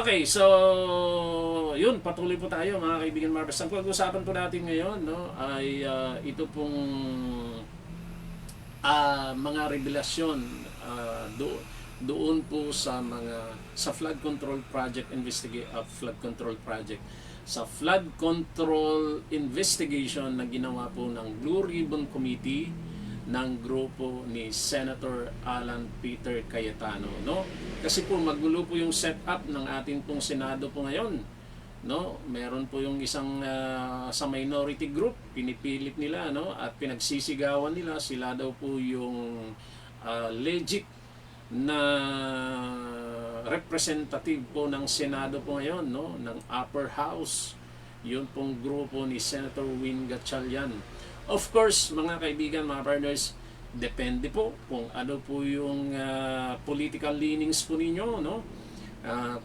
Okay, so yun, patuloy po tayo mga kaibigan Marvels. Ang pag-usapan po natin ngayon no, ay ito pong mga revelasyon doon po sa flood control project flood control project sa flood control investigation na ginawa po ng Blue Ribbon Committee ng grupo ni Senator Alan Peter Cayetano, no? Kasi po magulo po yung setup ng ating pong Senado po ngayon, no? Meron po yung isang sa minority group, pinipilit nila, no? At pinagsisigawan nila sila daw po yung legit na representative po ng Senado po ngayon, no? Ng upper house. Yun pong grupo ni Senator Win Gatchalian. Of course, mga kaibigan, mga partners, depende po kung ano po yung political leanings po ninyo, no?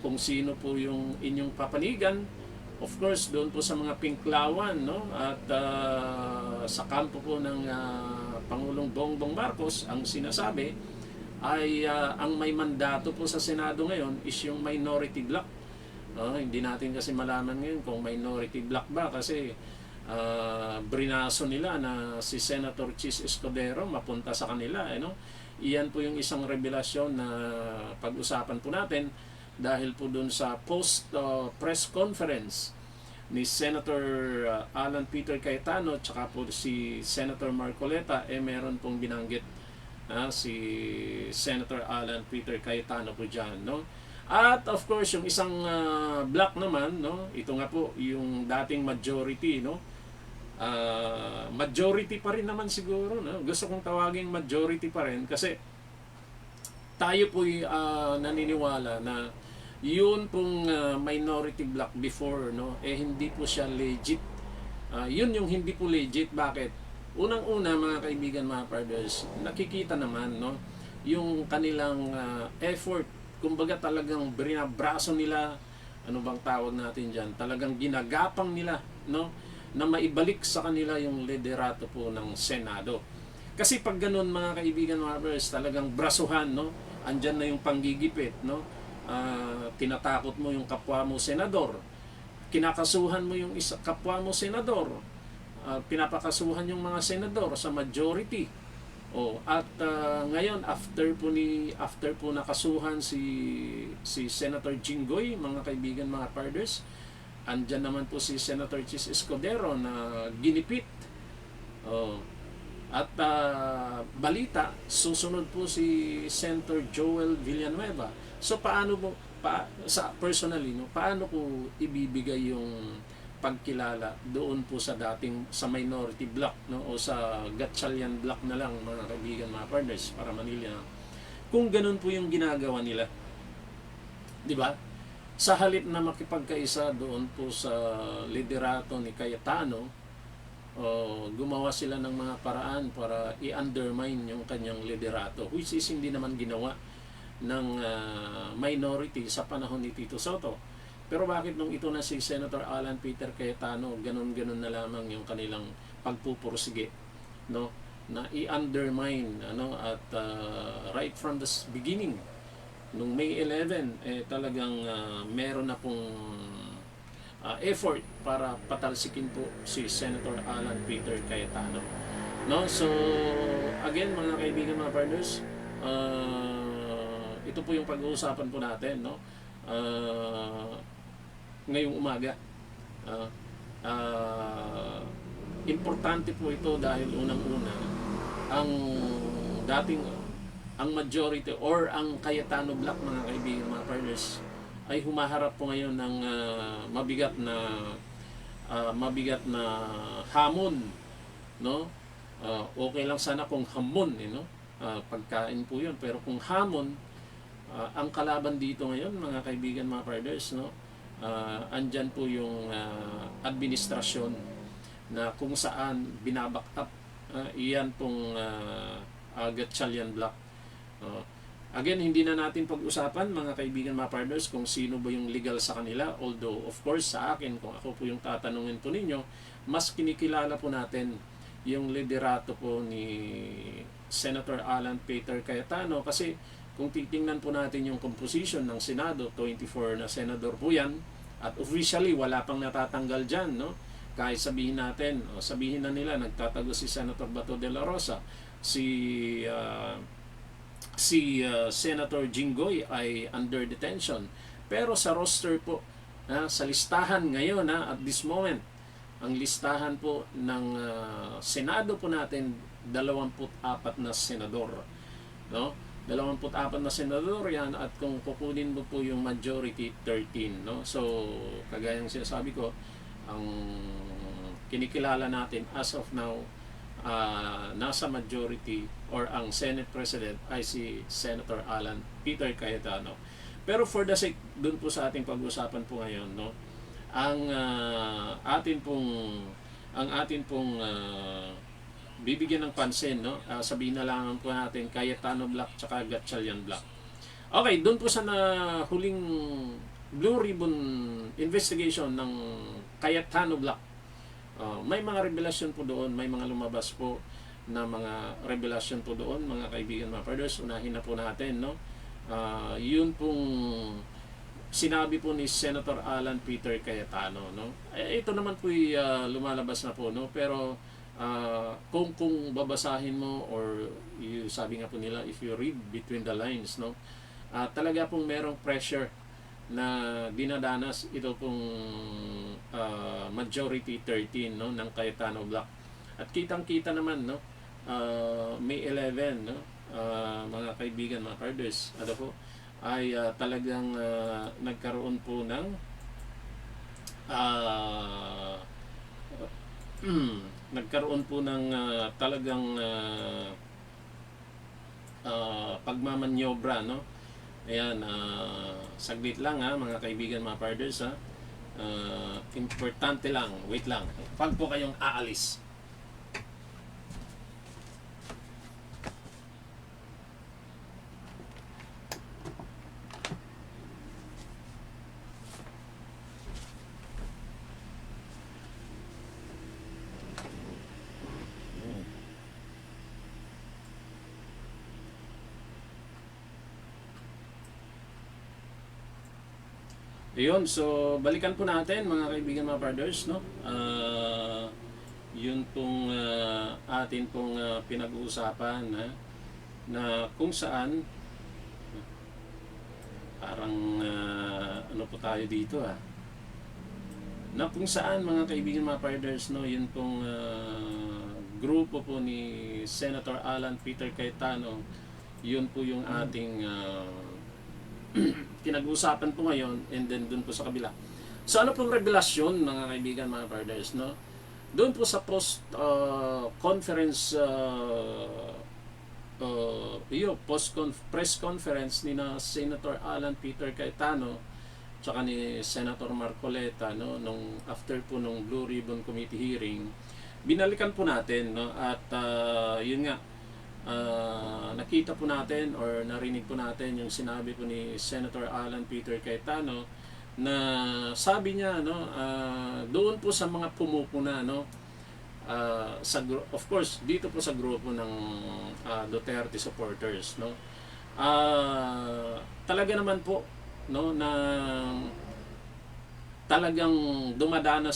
Kung sino po yung inyong papanigan. Of course, doon po sa mga pinklawan, no? At sa kampo po ng Pangulong Bongbong Marcos, ang sinasabi ay ang may mandato po sa Senado ngayon is yung minority bloc. Hindi natin kasi malaman ngayon kung minority bloc ba kasi brinaso nila na si Senator Chis Escudero mapunta sa kanila, no? Iyan po yung isang revelasyon na pag-usapan po natin dahil po dun sa post press conference ni Senator Alan Peter Cayetano tsaka po si Senator Marcoleta, meron pong binanggit si Senator Alan Peter Cayetano po dyan, no? At of course yung isang block naman, no, ito nga po yung dating majority, no? Majority pa rin naman siguro, no? Gusto kong tawagin majority pa rin kasi tayo po naniniwala na yun pong minority block before, no, hindi po siya legit. Yun yung hindi po legit. Bakit? Unang-una, mga kaibigan, mga partners, nakikita naman, no, yung kanilang effort. Kumbaga talagang binabraso nila, ano bang tawag natin dyan, talagang ginagapang nila, no, na maibalik sa kanila yung liderato po ng Senado. Kasi pag ganun, mga kaibigan, mga brothers, talagang brasuhan, no? Andyan na yung panggigipit, no? Tinatakot mo yung kapwa mo senador. Kinakasuhan mo yung kapwa mo senador. Pinapakasuhan yung mga senador sa majority. At ngayon after po nakasuhan si Senator Jinggoy, mga kaibigan, mga partners, andyan naman po si Senator Chis Escudero na ginipit. At balita, susunod po si Senator Joel Villanueva. So paano mo sa personally, no, paano ko ibibigay yung pagkilala doon po sa minority block, no, o sa Gatchalian block na lang, mga kaibigan, mga partners, para Manila, kung ganun po yung ginagawa nila, di ba? Sa halip na makipagkaisa doon po sa liderato ni Cayetano, gumawa sila ng mga paraan para i-undermine yung kanyang liderato, which is hindi naman ginawa ng minority sa panahon ni Tito Soto. Pero bakit nung ito na si Senator Alan Peter Cayetano, ganun-ganun na lamang yung kanilang pagpupursige, no, na i-undermine, ano, at right from the beginning nung May 11, talagang meron na pong effort para patalsikin po si Senator Alan Peter Cayetano, no? So again, mga kaibigan, mga partners, ito po yung pag-uusapan po natin, no? Ngayong umaga. Importante po ito dahil unang-una ang majority or ang Cayetano block, mga kaibigan, mga partners, ay humaharap po ngayon ng mabigat na hamon, no? Okay lang sana kung hamon, no? Pagkain po 'yun, pero kung hamon, ang kalaban dito ngayon, mga kaibigan, mga partners, no? Andyan po yung administrasyon na kung saan binaback up iyan pong Gatchalian block. Again, hindi na natin pag-usapan, mga kaibigan, mga partners, kung sino ba yung legal sa kanila. Although, of course, sa akin, kung ako po yung tatanungin po ninyo, mas kinikilala po natin yung liderato po ni Senator Alan Peter Cayetano. Kasi kung titingnan po natin yung composition ng Senado, 24 na senador po yan, at officially wala pang natatanggal dyan, no? Kahit sabihin natin, o sabihin na nila, nagtatago si Senator Bato de la Rosa, si Senator Jinggoy ay under detention. Pero sa roster po, sa listahan ngayon, at this moment, ang listahan po ng Senado po natin, 24 na senador. No? 24 na senador yan, at kung kukunin mo po yung majority, 13. No? So, kagaya ng sinasabi ko, ang kinikilala natin as of now, nasa majority or ang Senate President ay si Senator Alan Peter Cayetano. Pero for the sake, dun po sa ating pag-usapan po ngayon, no, ang atin pong bibigyan ng pansin, no, sabihin na lang po natin Cayetano Black tsaka Gatchalian Black. Okay, dun po sa huling Blue Ribbon investigation ng Cayetano Black, may mga revelasyon po doon, may mga lumabas po na mga revelasyon po doon, mga kaibigan, mga brothers. Unahin na po natin, no? Yun pong sinabi po ni Senator Alan Peter Cayetano, no? Ito naman po lumalabas na po, no? Pero kung babasahin mo, or sabi nga po nila, if you read between the lines, no? Talaga pong merong pressure na dinadanas ito pong majority 13, no, ng Cayetano Black. At kitang-kita naman, no, May 11, no, mga kaibigan, mga brothers, ano po, ay talagang nagkaroon po ng talagang pagmamanyobra, no. Ayan, saglit lang, mga kaibigan, mga brothers, importante lang, wait lang, pag po kayong aalis. Ayun, so balikan po natin, mga kaibigan, mga brothers, no? Yun pong atin pong pinag-uusapan, na kung saan parang ano po tayo dito, na kung saan, mga kaibigan, mga brothers, no, yun pong grupo po ni Senator Alan Peter Cayetano, yun po yung ating pinag-uusapan po ngayon, and then dun po sa kabila. So ano pong revelasyon, mga kaibigan, mga brothers, no? Doon po sa press conference ni na Senator Alan Peter Cayetano tsaka ni Senator Marcoleta, no, nung after po nung Blue Ribbon Committee hearing, binalikan po natin, no, at yun nga, nakita po natin or narinig po natin yung sinabi po ni Senator Alan Peter Cayetano, na sabi niya, no, doon po sa mga pumupuna, no, of course dito po sa grupo ng Duterte supporters, no, talaga naman po, no, na talagang dumadaan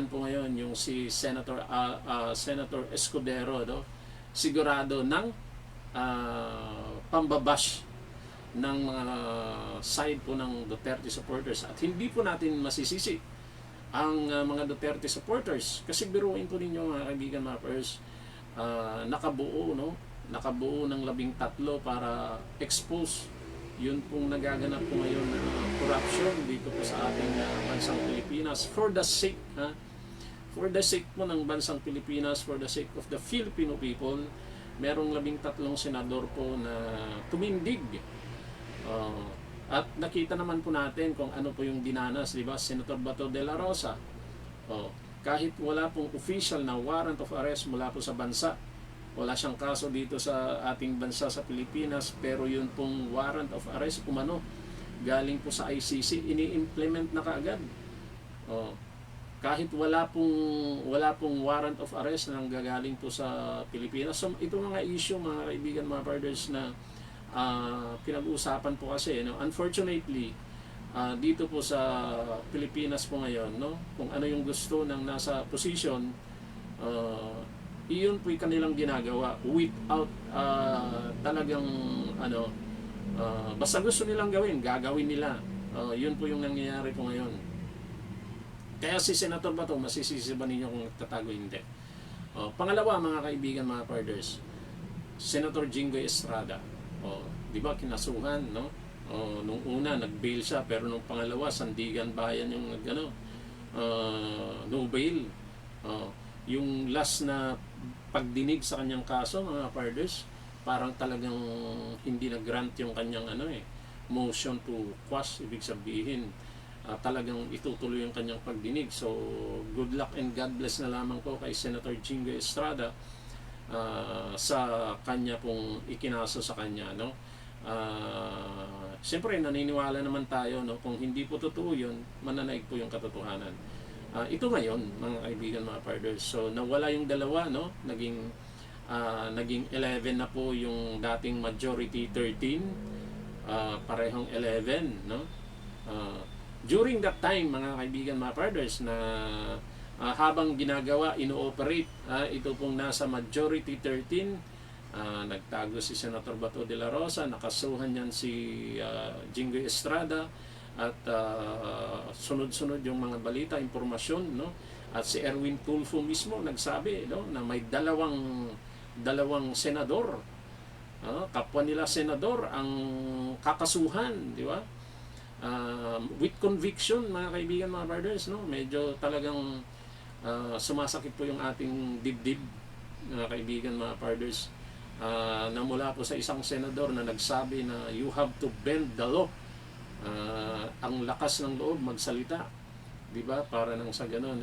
po ngayon yung si Senator Escudero, no, sigurado ng pambabash ng mga side po ng Duterte supporters. At hindi po natin masisisi ang mga Duterte supporters, kasi biruin po ninyo, mga kaibigan, mga pers, nakabuo ng 13 para expose yun pong nagaganap po ngayon na corruption dito po sa ating bansang Pilipinas, for the sake po ng bansang Pilipinas, for the sake of the Filipino people. Merong 13 senador po na tumindig. At nakita naman po natin kung ano po yung dinanas, di ba? Senator Bato de la Rosa, kahit wala pong official na warrant of arrest mula po sa bansa, wala siyang kaso dito sa ating bansa sa Pilipinas, pero yun pong warrant of arrest galing po sa ICC, ini-implement na kaagad. Kahit wala pong warrant of arrest na gagaling po sa Pilipinas. So ito mga issue, mga kaibigan, mga brothers, na pinag-uusapan po kasi, no? Unfortunately, dito po sa Pilipinas po ngayon, no? Kung ano yung gusto ng nasa position, iyon po yung kanilang ginagawa without talagang ano, basta gusto nilang gawin, gagawin nila. Yun po yung nangyayari po ngayon. Kaya si Senator Bato, masisisi ba ninyo kung nagtatago hindi? Pangalawa, mga kaibigan, mga partners, Senator Jinggoy Estrada. Di ba kinasuhan, no? Nung una nag-bail siya, pero nung pangalawa Sandigan Bayan yung no bail. Yung last na pagdinig sa kanyang kaso, mga partners, parang talagang hindi na-grant yung kanyang motion to quash. Ibig sabihin, talagang itutuloy yung kanyang pagdinig. So, good luck and God bless na lamang po kay Senator Jinggoy Estrada sa kanya pong ikinaso sa kanya, no? Siyempre naniniwala naman tayo, no, kung hindi po totoo yun, mananaig po yung katotohanan. Ito ngayon, mga kaibigan, mga partners, so nawala yung dalawa, no, naging 11 na po yung dating majority 13, parehong 11, no. During that time, mga kaibigan, mga partners, na habang ginagawa, ino-operate, ito pong nasa majority 13, nagtago si Senator Bato de la Rosa, nakasuhan niyan si Jinggoy Estrada, at sunod-sunod yung mga balita, impormasyon, no? At si Erwin Tulfo mismo nagsabi, no, na may dalawang senador, kapwa nila senador ang kakasuhan, di ba? With conviction, mga kaibigan, mga brothers, no? Medyo talagang sumasakit po yung ating dibdib, mga kaibigan, mga brothers, na mula po sa isang senador na nagsabi na you have to bend the law. Ang lakas ng loob magsalita, di ba, para nang sa ganun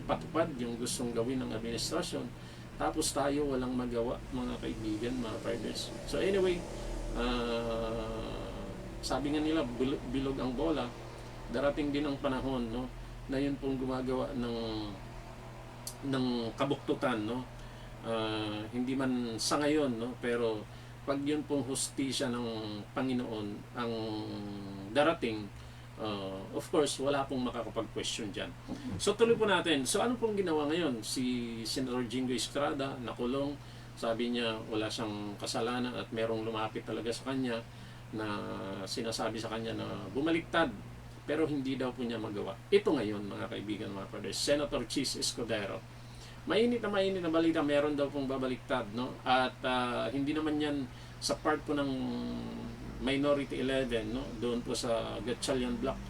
ipatupad yung gustong gawin ng administrasyon, tapos tayo walang magawa, mga kaibigan, mga partners. So anyway, sabi nga nila, bilog ang bola. Darating din ang panahon, no, na yun pong gumagawa ng kabuktutan, no. Hindi man sa ngayon, no, pero pag yun pong hustisya ng Panginoon ang darating, of course, wala pong makakapag-question dyan. So tuloy po natin. So ano pong ginawa ngayon? Si Senator Jinggoy Estrada nakulong. Sabi niya wala siyang kasalanan at merong lumapit talaga sa kanya na sinasabi sa kanya na bumaliktad, pero hindi daw po niya magawa. Ito ngayon, mga kaibigan, mga brothers, Senator Chis Escudero. Mainit na balita, meron daw pong babaliktad, no? At hindi naman yan sa part po ng Minority 11, no? Doon po sa Gatchalian Block.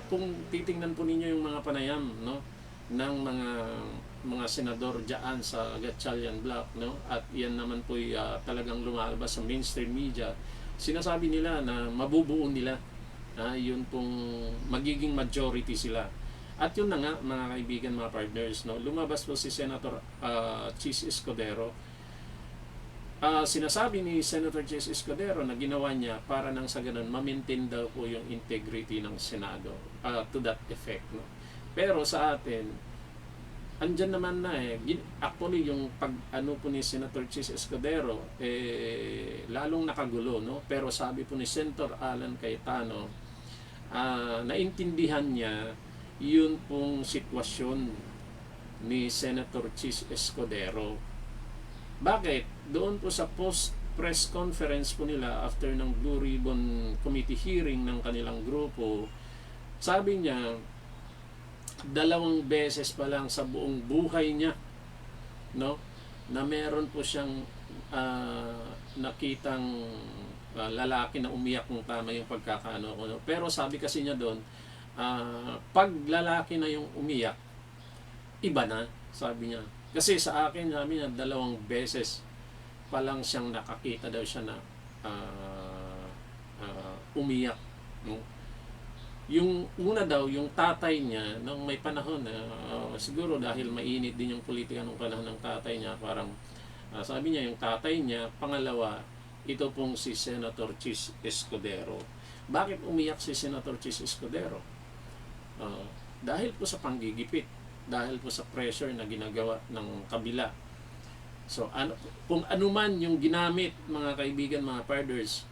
Kung titingnan po ninyo yung mga panayam, no, ng mga senador diyan sa Gatchalian Block, no? At yan naman po talagang lumalabas sa mainstream media. Sinasabi nila na mabubuo nila, yun pong magiging majority sila. At yun na nga, mga kaibigan, mga partners, no, lumabas po si Senator Chis Escudero. Sinasabi ni Senator Chis Escudero na ginawa niya para nang sa ganun ma-maintain daw po yung integrity ng Senado, to that effect, no. Pero sa atin, andyan naman na actually yung pag-ano po ni Senator Chis Escudero, lalong nakagulo, no. Pero sabi po ni Senator Alan Cayetano, naintindihan niya yun pong sitwasyon ni Senator Chis Escudero. Bakit? Doon po sa post-press conference po nila after ng Blue Ribbon Committee hearing ng kanilang grupo, sabi niya, 2 beses pa lang sa buong buhay niya, no, na meron po siyang nakitang lalaki na umiyak, kung tama yung pagkakaano ko, no? Pero sabi kasi niya doon, pag lalaki na yung umiyak, iba na, sabi niya. Kasi sa akin, sabi niya, 2 beses pa lang siyang nakakita daw siya na umiyak, no? Yung una daw, yung tatay niya, nung may panahon, siguro dahil mainit din yung politika nung panahon ng tatay niya, parang sabi niya, yung tatay niya, pangalawa, ito pong si Senator Chis Escudero. Bakit umiyak si Senator Chis Escudero? Dahil po sa panggigipit, dahil po sa pressure na ginagawa ng kabila. So kung ano man yung ginamit mga kaibigan, mga partners,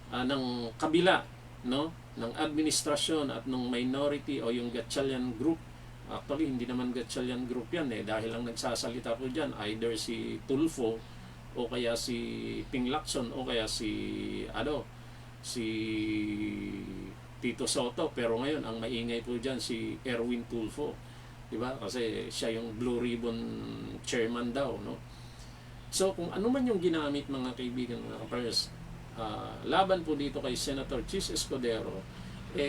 ng kabila, no, ng administrasyon at ng minority o yung Gatchalian group. Actually hindi naman Gatchalian group yan dahil ang nagsasalita po diyan either si Tulfo o kaya si Ping Lacson o kaya si Tito Soto, pero ngayon ang maingay po diyan si Erwin Tulfo, di ba? Kasi siya yung Blue Ribbon chairman daw, no? So kung ano man yung ginamit mga kaibigan, mga kapars, laban po dito kay Senator Chis Escudero,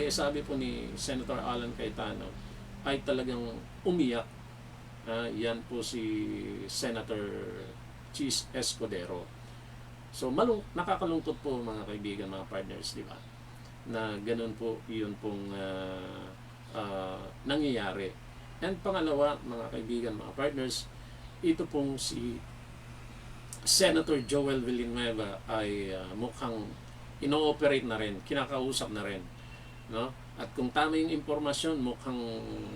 sabi po ni Senator Alan Cayetano ay talagang umiyak. Yan po si Senator Chis Escudero. So nakakalungkot po mga kaibigan, mga partners, di ba? Na ganun po yun pong nangyayari. And pangalawa, mga kaibigan, mga partners, ito pong si Senator Joel Villanueva ay mukhang ino-operate na rin, kinakausap na rin, no? At kung tama yung impormasyon, mukhang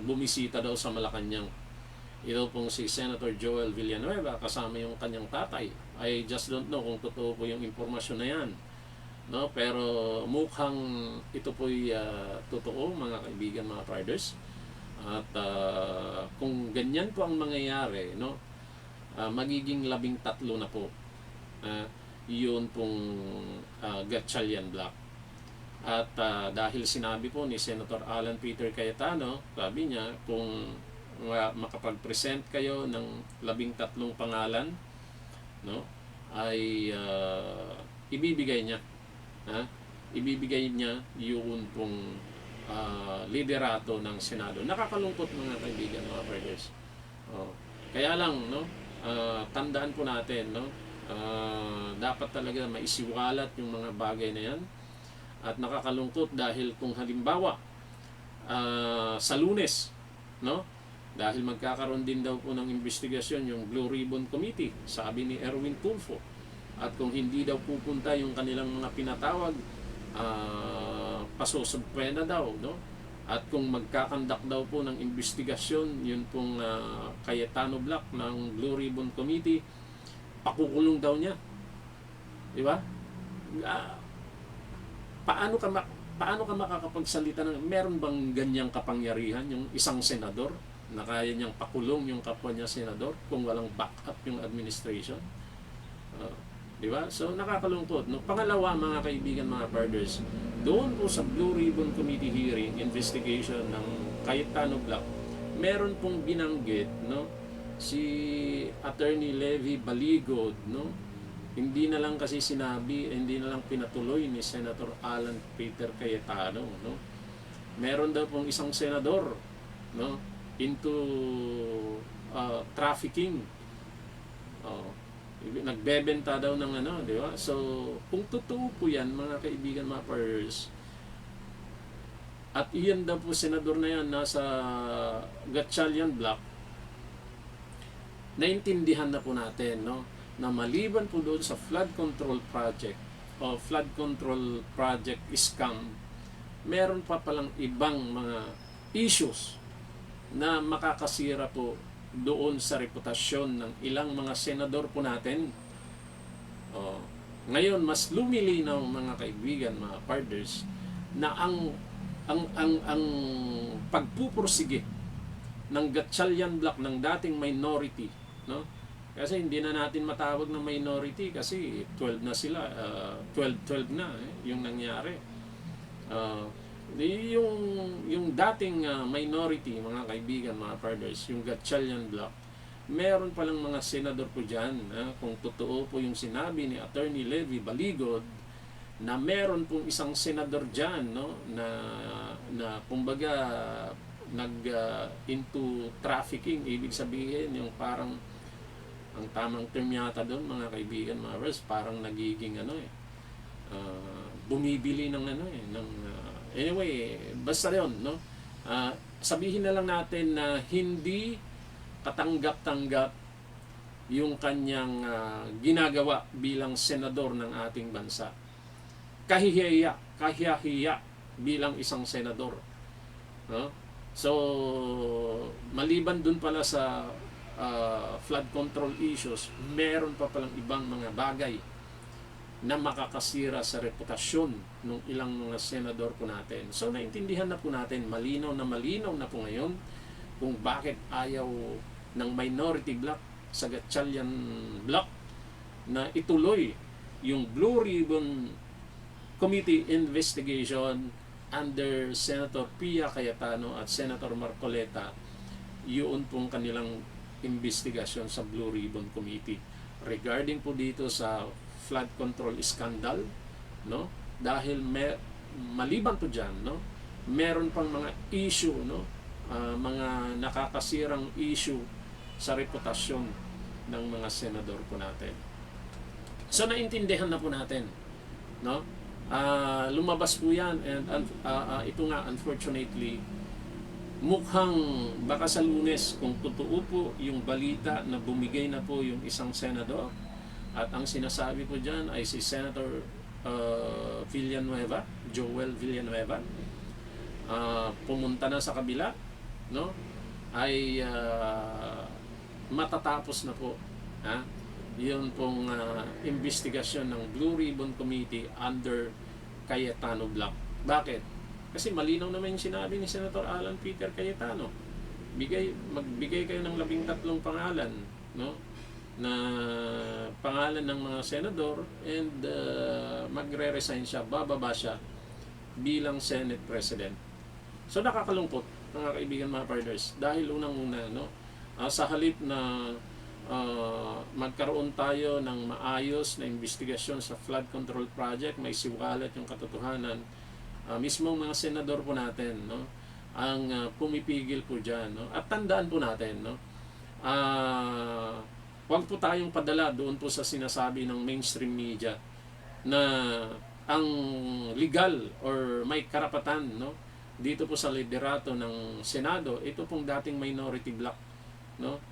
bumisita daw sa Malacanang. Ito pong si Senator Joel Villanueva kasama yung kanyang tatay. I just don't know kung totoo po yung impormasyon na yan, no? Pero mukhang ito po'y totoo mga kaibigan, mga partners. At kung ganyan po ang mangyayari, no, magiging 13 na po yun pong Gatchalian Block. At dahil sinabi po ni Senator Alan Peter Cayetano, sabi niya kung makapag-present kayo ng 13 pangalan, no, ay ibibigay niya yun pong liderato ng Senado. Nakakalungkot mga kaibigan, mga brothers. Kaya lang, no, tandaan po natin, no, dapat talaga maisiwalat yung mga bagay na yan. At nakakalungkot dahil kung halimbawa sa Lunes, no, dahil magkakaroon din daw po ng investigasyon yung Blue Ribbon Committee, sabi ni Erwin Tulfo, at kung hindi daw pupunta yung kanilang mga pinatawag, pasususpenda daw, no? At kung magkakandak daw po ng investigasyon yun pong Cayetano Block ng Blue Ribbon Committee, pakukulong daw niya, di ba? Paano ka makakapagsalita ng meron bang ganyang kapangyarihan yung isang senador na kaya niyang pakulong yung kapwa niya senador kung walang backup yung administration? Di ba? So nakakalungkot, no? Pangalawa, mga kaibigan, mga brothers, doon po sa Blue Ribbon Committee hearing investigation ng Cayetano Block, meron pong binanggit, no, si Attorney Levy Baligod, no? Hindi na lang kasi sinabi, hindi na lang pinatuloy ni Senator Alan Peter Cayetano, no? Meron daw pong isang senador, no, into trafficking. Nagbebenta daw ng di ba? So, kung totoo po yan, mga kaibigan, mga pars, at iyan daw po senador na yan nasa Gatchalian Block, naintindihan na po natin, no, na maliban po doon sa flood control project o flood control project scam, meron pa palang ibang mga issues na makakasira po doon sa reputasyon ng ilang mga senador po natin. Ngayon mas lumilinaw, mga kaibigan, mga partners, na ang pagpupursige ng Gatchalian Block ng dating minority, no? Kasi hindi na natin matawag na minority kasi 12 na sila, 12 na yung nangyari. Yung dating minority, mga kaibigan, mga partners, yung Gatchalian Block, meron palang mga senador po dyan, kung totoo po yung sinabi ni Attorney Levy Baligod, na meron pong isang senador dyan, no, na kumbaga into trafficking, ibig sabihin yung parang ang tamang term yata doon, mga kaibigan, mga brothers, parang nagiging bumibili ng anyway, basta yun, no? Sabihin na lang natin na hindi katanggap-tanggap yung kanyang ginagawa bilang senador ng ating bansa. Kahihiya bilang isang senador, no? So, maliban dun pala sa flood control issues, meron pa palang ibang mga bagay na makakasira sa reputasyon ng ilang mga senador po natin. So naintindihan na po natin, malinaw na po ngayon kung bakit ayaw ng minority bloc sa Gatchalian bloc na ituloy yung Blue Ribbon Committee investigation under Senator Pia Cayetano at Senator Marcoleta. Yun pong kanilang investigasyon sa Blue Ribbon Committee regarding po dito sa flood control scandal, no? Dahil maliban po diyan, no, meron pang mga issue, no, mga nakakasirang issue sa reputasyon ng mga senador po natin. So naintindihan na po natin, no? Lumabas po yan, and ito nga, unfortunately, mukhang baka sa Lunes, kung totoo po yung balita na bumigay na po yung isang senador, at ang sinasabi po dyan ay si Senator Villanueva, Joel Villanueva, pumunta na sa kabila, no? Ay matatapos na po, ha? Yun pong investigasyon ng Blue Ribbon Committee under Cayetano Bloc. Bakit? Kasi malinaw naman yung sinabi ni Senator Alan Peter Cayetano. Magbigay kayo ng 13 pangalan, no, na pangalan ng mga senador, and magre-resign siya, bababa siya bilang Senate President. So nakakalungkot, mga kaibigan, mga partners, dahil unang-una, no, sa halip na magkaroon tayo ng maayos na investigasyon sa flood control project, may siwalat yung katotohanan, mismong mga senador po natin, no, ang pumipigil po dyan, no? At tandaan po natin, no, huwag po tayong padala doon po sa sinasabi ng mainstream media na ang legal or may karapatan, no, dito po sa liderato ng Senado, ito pong dating minority bloc, no.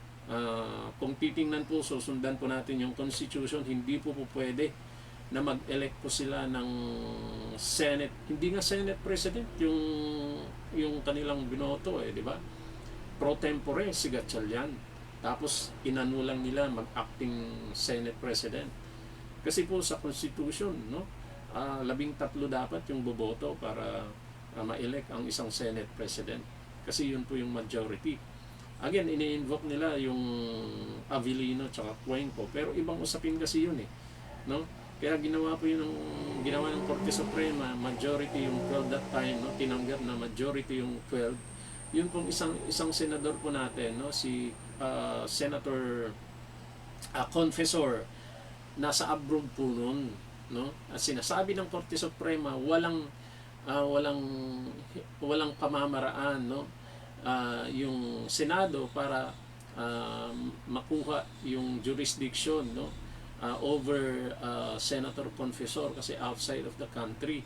Kung titingnan po, susundan po natin yung Constitution, hindi po pwede na mag-elect po sila ng Senate, hindi nga Senate President yung kanilang binoto, di ba? Pro tempore si Gatchalian, tapos inanulang nila mag-acting Senate President. Kasi po sa Constitution, no, 13 dapat yung boboto para ma-elect ang isang Senate President. Kasi yun po yung majority. Again, ini-invoke nila yung Avellino tsaka Cuenco, pero ibang usapin kasi yun, no? Kaya ginawa ng Korte Suprema, majority yung 12 that time, no? Tinanggap na majority yung 12. Yun pong isang senador po natin, no, si Senator Confessor, nasa abroad po noon, no? At sinasabi ng Korte Suprema, walang pamamaraan, no, yung Senado para makuha yung jurisdiction, no, over Senator Confessor kasi outside of the country.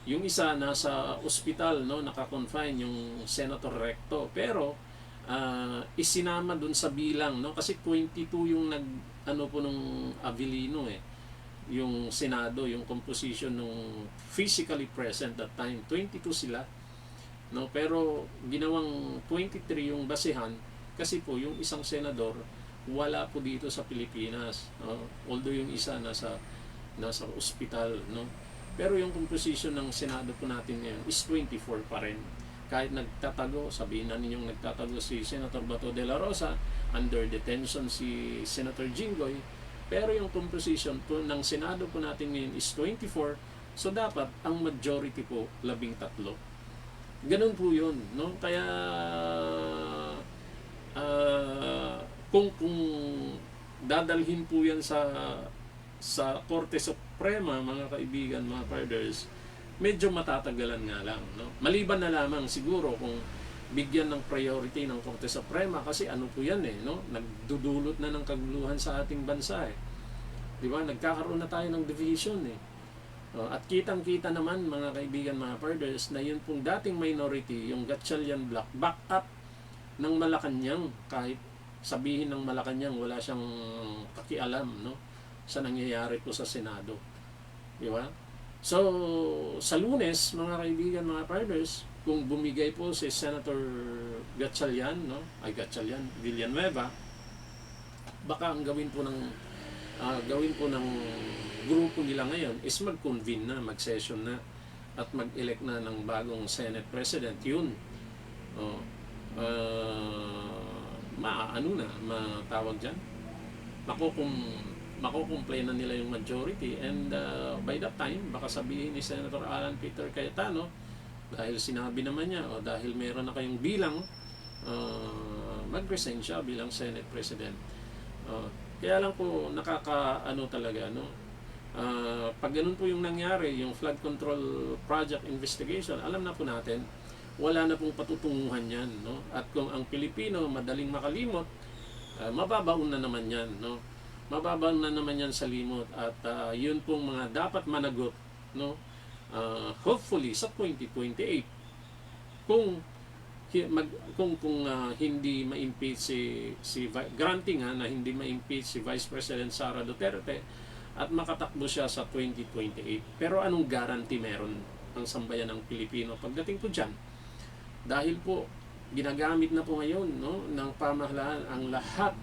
Yung isa nasa ospital, no, naka-confine yung Senator Recto, pero isinama dun sa bilang, no, kasi 22 yung nung Avellino, yung Senado, yung composition nung physically present that time, 22 sila, no, pero ginawang 23 yung basehan kasi po yung isang senador wala po dito sa Pilipinas, no? Although yung isa nasa ospital, no, pero yung composition ng Senado po natin ngayon is 24 pa rin. Kahit nagtatago, sabihin na ninyong nagtatago si Senator Bato de la Rosa, under detention si Senator Jinggoy, pero yung composition po ng Senado po natin ngayon is 24, so dapat ang majority po 13. Ganun po yun, no? Kaya kung dadalhin po yan sa Korte Suprema, mga kaibigan, mga partners, medyo matatagalan nga lang, no? Maliban na lamang siguro kung bigyan ng priority ng Korte Suprema, kasi ano po yan, no? Nagdudulot na ng kaguluhan sa ating bansa, di ba? Nagkakaroon na tayo ng division, at kitang-kita naman, mga kaibigan, mga partners, na yun pong dating minority, yung Gatchalian Bloc, back up ng Malacanang, kahit sabihin ng Malacanang wala siyang pakialam, no, sa nangyayari po sa Senado, di ba? So, sa Lunes, mga kaibigan, mga partners, kung bumigay po si Senator Gatchalian, no? Villanueva, baka ang gawin po ng grupo nila ngayon is mag-convene na, mag-session na, at mag-elect na ng bagong Senate President. Yun. Oh, matawag dyan. Makukumplay na nila yung majority, and by that time, baka sabihin ni Senator Alan Peter Cayetano, dahil sinabi naman niya, o dahil meron na kayong bilang, mag-resign siya bilang Senate President. Kaya lang po, talaga, no? Pag ganun po yung nangyari, yung flood control project investigation, alam na po natin, wala na pong patutunguhan yan, no? At kung ang Pilipino madaling makalimot, mababaon na naman yan, no? Mababaon na naman yan sa limot, at yun pong mga dapat managot, no? Hopefully sa 2028, kung hindi ma-impeach granting na hindi ma-impeach si Vice President Sara Duterte at makatakbo siya sa 2028. Pero anong guarantee meron ang sambayan ng Pilipino pagdating po dyan? Dahil po, ginagamit na po ngayon, no, ng pamahalaan ang lahat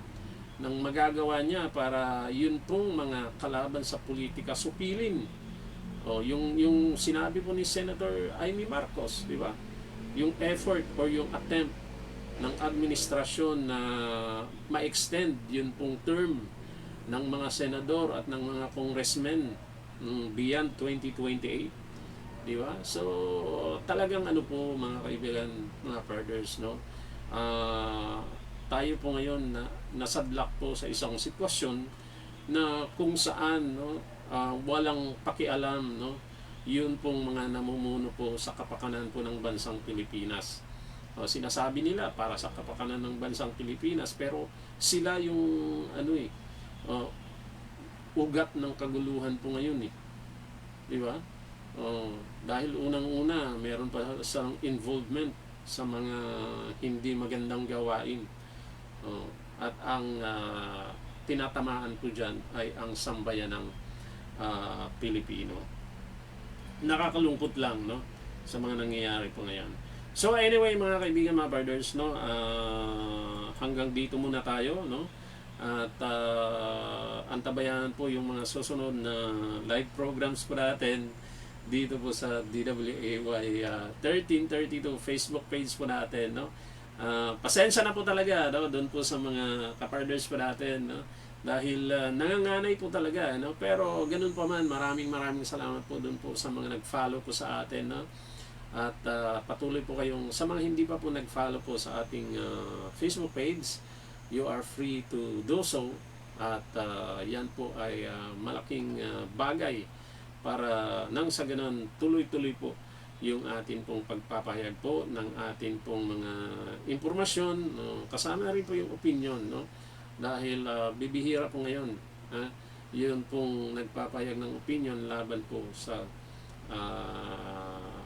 ng magagawa niya para yun pong mga kalaban sa politika supilin. Yung sinabi po ni Senator Amy Marcos, di ba? Yung effort or yung attempt ng administrasyon na ma-extend yun pong term ng mga senador at ng mga congressmen beyond 2028. Di ba? So, talagang po mga kaibigan, mga partners, no? Tayo po ngayon na nasadlak po sa isang sitwasyon na kung saan, no, walang pakialam, no, yun pong mga namumuno po sa kapakanan po ng bansang Pilipinas. Sinasabi nila para sa kapakanan ng bansang Pilipinas, pero sila yung ugat ng kaguluhan po ngayon, di ba? Dahil unang-una meron pa sa involvement sa mga hindi magandang gawain, at ang tinatamaan po dyan ay ang sambayan ng Pilipino. Nakakalungkot lang, no, sa mga nangyayari po ngayon. So anyway, mga kaibigan, mga brothers, no, hanggang dito muna tayo, no, at antabayan po yung mga susunod na live programs po natin dito po sa DWAY 1332 Facebook page po natin, no. Pasensya na po talaga, no, doon po sa mga kapartners po natin, no, dahil nanganganay po talaga, no, pero ganun pa man, maraming salamat po doon po sa mga nag-follow po sa atin, no. At patuloy po kayong, sa mga hindi pa po nag-follow po sa ating Facebook page, you are free to do so, at yan po ay malaking bagay para nang sa ganun tuloy-tuloy po yung atin pong pagpapahayag po ng atin pong mga impormasyon, no? Kasama rin po yung opinion, no? Dahil bibihira po ngayon, yun pong nagpapahayag ng opinion laban po sa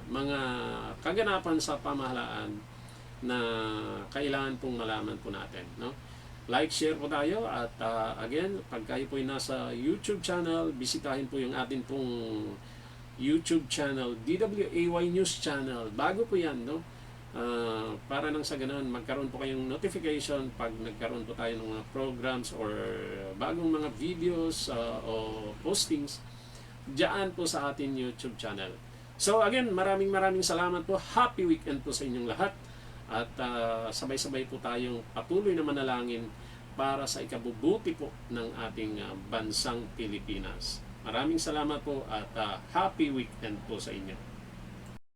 mga kaganapan sa pamahalaan na kailangan pong malaman po natin, no? Like, share po tayo, at again, pag kayo po ay nasa YouTube channel, bisitahin po yung atin pong YouTube channel, DWAY News Channel. Bago po yan, no? Para nang sa ganun, magkaroon po kayong notification pag nagkaroon po tayo ng mga programs or bagong mga videos o postings diyan po sa ating YouTube channel. So again, maraming salamat po. Happy weekend po sa inyong lahat. At sabay-sabay po tayong patuloy na manalangin para sa ikabubuti po ng ating bansang Pilipinas. Maraming salamat po, at happy weekend po sa inyo.